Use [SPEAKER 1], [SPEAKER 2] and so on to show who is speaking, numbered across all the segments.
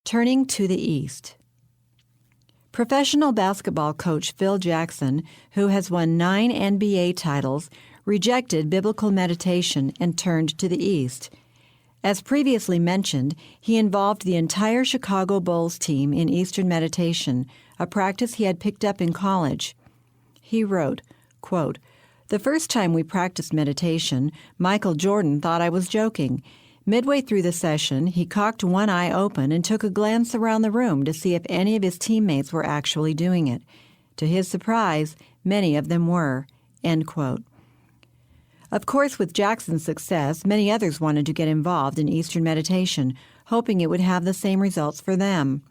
[SPEAKER 1] Turning to the East. Professional basketball coach Phil Jackson, who has won 9 NBA titles, rejected biblical meditation and turned to the East. As previously mentioned, he involved the entire Chicago Bulls team in Eastern meditation, a practice he had picked up in college. He wrote, quote, "The first time we practiced meditation, Michael Jordan thought I was joking. Midway through the session, he cocked one eye open and took a glance around the room to see if any of his teammates were actually doing it. To his surprise, many of them were." End quote. Of course, with Jackson's success, many others wanted to get involved in Eastern meditation, hoping it would have the same results for them.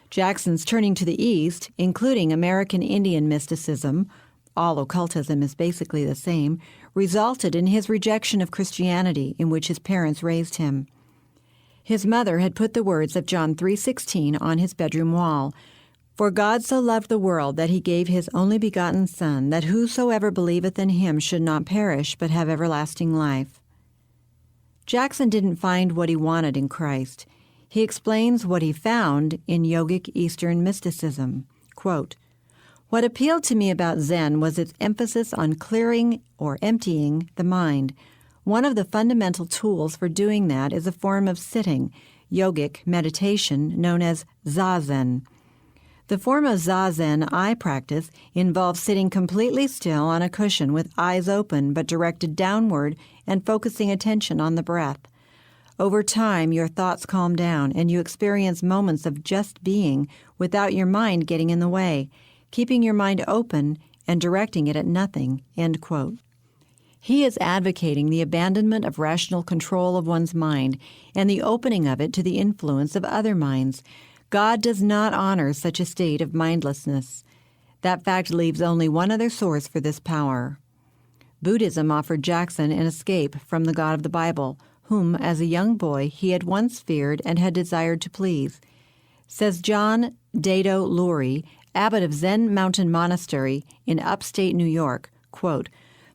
[SPEAKER 1] Jackson's turning to the East, including American Indian mysticism, all occultism is basically the same, resulted in his rejection of Christianity, in which his parents raised him. His mother had put the words of John 3:16 on his bedroom wall, "For God so loved the world that he gave his only begotten Son, that whosoever believeth in him should not perish, but have everlasting life." Jackson didn't find what he wanted in Christ. He explains what he found in yogic Eastern mysticism. Quote, "What appealed to me about Zen was its emphasis on clearing or emptying the mind. One of the fundamental tools for doing that is a form of sitting, yogic meditation known as Zazen. The form of Zazen I practice involves sitting completely still on a cushion with eyes open but directed downward and focusing attention on the breath. Over time, your thoughts calm down and you experience moments of just being without your mind getting in the way, keeping your mind open and directing it at nothing." End quote. He is advocating the abandonment of rational control of one's mind and the opening of it to the influence of other minds. God does not honor such a state of mindlessness. That fact leaves only one other source for this power. Buddhism offered Jackson an escape from the God of the Bible, whom, as a young boy, he had once feared and had desired to please. Says John Dado Lurie, abbot of Zen Mountain Monastery in upstate New York, quote,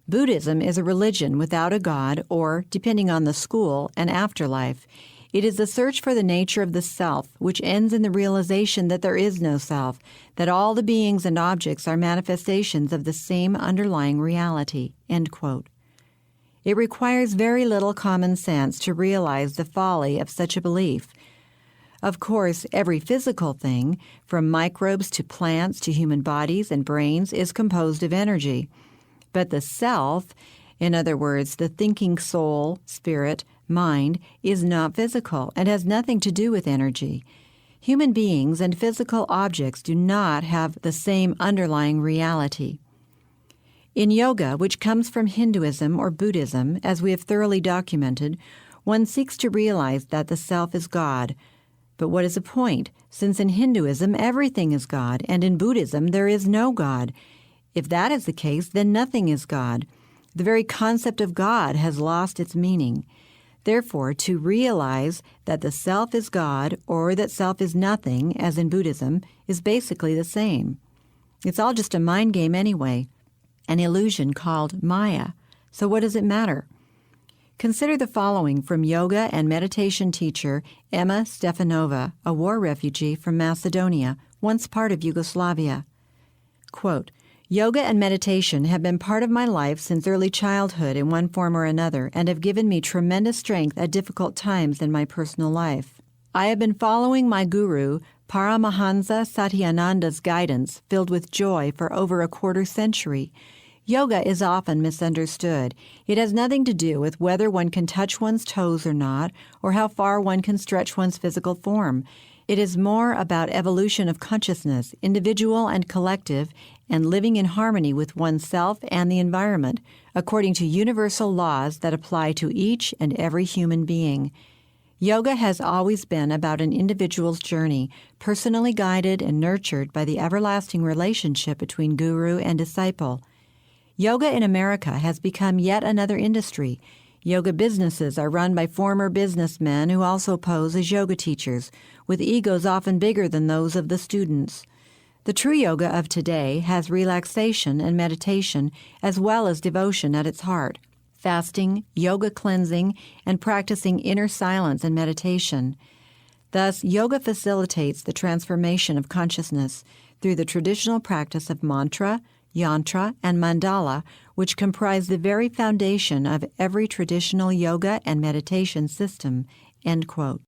[SPEAKER 1] "Buddhism is a religion without a God or, depending on the school, an afterlife. It is the search for the nature of the self, which ends in the realization that there is no self, that all the beings and objects are manifestations of the same underlying reality." End quote. It requires very little common sense to realize the folly of such a belief. Of course, every physical thing, from microbes to plants to human bodies and brains, is composed of energy. But the self, in other words, the thinking soul, spirit, mind, is not physical and has nothing to do with energy. Human beings and physical objects do not have the same underlying reality. In yoga, which comes from Hinduism or Buddhism, as we have thoroughly documented, one seeks to realize that the self is God. But what is the point, since in Hinduism everything is God, and in Buddhism there is no God? If that is the case, then nothing is God. The very concept of God has lost its meaning. Therefore, to realize that the self is God or that self is nothing, as in Buddhism, is basically the same. It's all just a mind game anyway, an illusion called Maya. So what does it matter? Consider the following from yoga and meditation teacher Emma Stefanova, a war refugee from Macedonia, once part of Yugoslavia. Quote, "Yoga and meditation have been part of my life since early childhood in one form or another and have given me tremendous strength at difficult times in my personal life. I have been following my guru, Paramahansa Satyananda's guidance, filled with joy for over a quarter century. Yoga is often misunderstood. It has nothing to do with whether one can touch one's toes or not, or how far one can stretch one's physical form. It is more about evolution of consciousness, individual and collective, and living in harmony with oneself and the environment, according to universal laws that apply to each and every human being. Yoga has always been about an individual's journey, personally guided and nurtured by the everlasting relationship between guru and disciple. Yoga in America has become yet another industry. Yoga businesses are run by former businessmen who also pose as yoga teachers, with egos often bigger than those of the students. The true yoga of today has relaxation and meditation as well as devotion at its heart, fasting, yoga cleansing, and practicing inner silence and meditation. Thus, yoga facilitates the transformation of consciousness through the traditional practice of mantra, yantra, and mandala, which comprise the very foundation of every traditional yoga and meditation system." End quote.